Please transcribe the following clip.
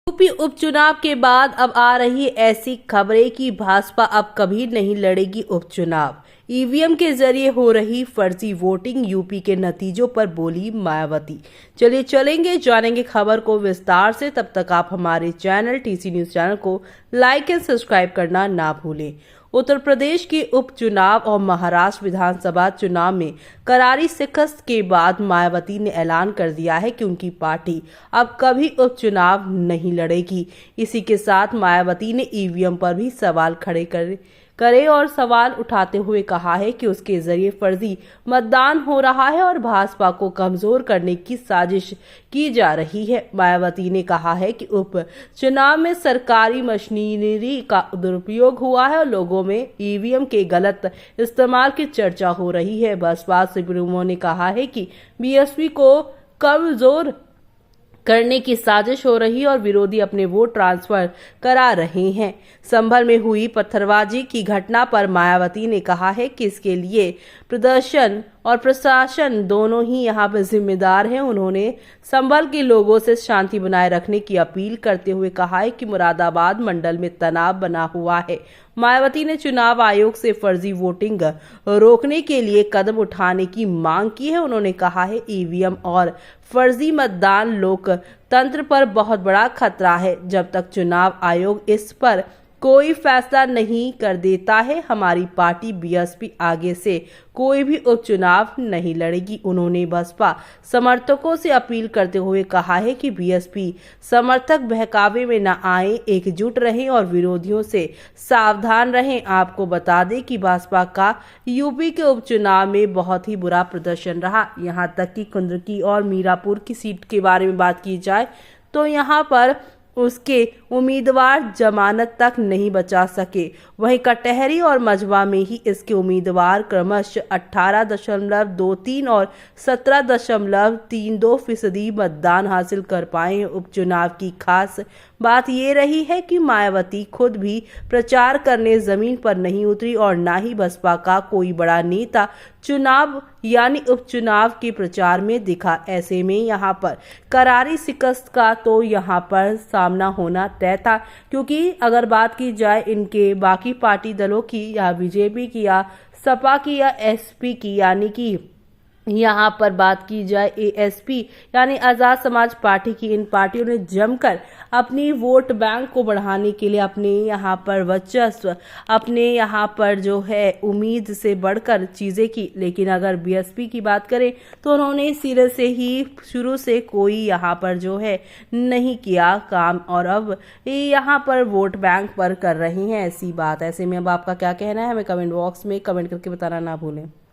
UP उपचुनाव के बाद अब आ रही ऐसी खबरें कि भाजपा अब कभी नहीं लड़ेगी उपचुनाव। ईवीएम के जरिए हो रही फर्जी वोटिंग, यूपी के नतीजों पर बोली मायावती। चलिए चलेंगे, जानेंगे खबर को विस्तार से। तब तक आप हमारे चैनल टीसी न्यूज चैनल को लाइक एंड सब्सक्राइब करना ना भूलें। उत्तर प्रदेश के उपचुनाव और महाराष्ट्र विधानसभा चुनाव में करारी शिकस्त के बाद मायावती ने ऐलान कर दिया है कि उनकी पार्टी अब कभी उपचुनाव नहीं लड़ेगी। इसी के साथ मायावती ने ईवीएम पर भी सवाल खड़े करे और सवाल उठाते हुए कहा है कि उसके जरिए फर्जी मतदान हो रहा है और भाजपा को कमजोर करने की साजिश की जा रही है। मायावती ने कहा है कि उपचुनाव में सरकारी मशीनरी का दुरुपयोग हुआ है और लोगों में ईवीएम के गलत इस्तेमाल की चर्चा हो रही है। बसपा सुप्रीमो ने कहा है कि बीएसपी को कमजोर करने की साजिश हो रही है और विरोधी अपने वोट ट्रांसफर करा रहे हैं। संभल में हुई पत्थरबाजी की घटना पर मायावती ने कहा है कि इसके लिए प्रदर्शन और प्रशासन दोनों ही यहां पर जिम्मेदार हैं। उन्होंने संभल के लोगों से शांति बनाए रखने की अपील करते हुए कहा है कि मुरादाबाद मंडल में तनाव बना हुआ है। मायावती ने चुनाव आयोग से फर्जी वोटिंग रोकने के लिए कदम उठाने की मांग की है। उन्होंने कहा है ईवीएम और फर्जी मतदान लोकतंत्र पर बहुत बड़ा खतरा है। जब तक चुनाव आयोग इस पर कोई फैसला नहीं कर देता है, हमारी पार्टी बीएसपी आगे से कोई भी उपचुनाव नहीं लड़ेगी। उन्होंने बसपा समर्थकों से अपील करते हुए कहा है कि बीएसपी समर्थक बहकावे में न आए, एकजुट रहें और विरोधियों से सावधान रहें। आपको बता दें कि भाजपा का यूपी के उपचुनाव में बहुत ही बुरा प्रदर्शन रहा। यहां तक कि कुंदरकी और मीरापुर की सीट के बारे में बात की जाए तो यहां पर उसके उम्मीदवार जमानत तक नहीं बचा सके। वहीं कटहरी और मझवा में ही इसके उम्मीदवार क्रमशः 18.23 और 17.32% मतदान हासिल कर पाए हैं। उपचुनाव की खास बात ये रही है कि मायावती खुद भी प्रचार करने जमीन पर नहीं उतरी और ना ही बसपा का कोई बड़ा नेता चुनाव यानी उपचुनाव के प्रचार में दिखा। ऐसे में यहाँ पर करारी शिकस्त का तो यहाँ पर सामना होना तय था, क्योंकि अगर बात की जाए इनके बाकी पार्टी दलों की या बीजेपी की या सपा की या एसपी की, यानी कि यहाँ पर बात की जाए एएसपी यानी आजाद समाज पार्टी की, इन पार्टियों ने जमकर अपनी वोट बैंक को बढ़ाने के लिए अपने यहाँ पर वर्चस्व, अपने यहाँ पर जो है उम्मीद से बढ़कर चीजें की। लेकिन अगर बीएसपी की बात करें तो उन्होंने सिरे से ही शुरू से कोई यहाँ पर जो है नहीं किया काम और अब यहाँ पर वोट बैंक पर कर रही हैं ऐसी बात। ऐसे में अब आपका क्या कहना है, हमें कमेंट बॉक्स में कमेंट करके बताना ना भूलें।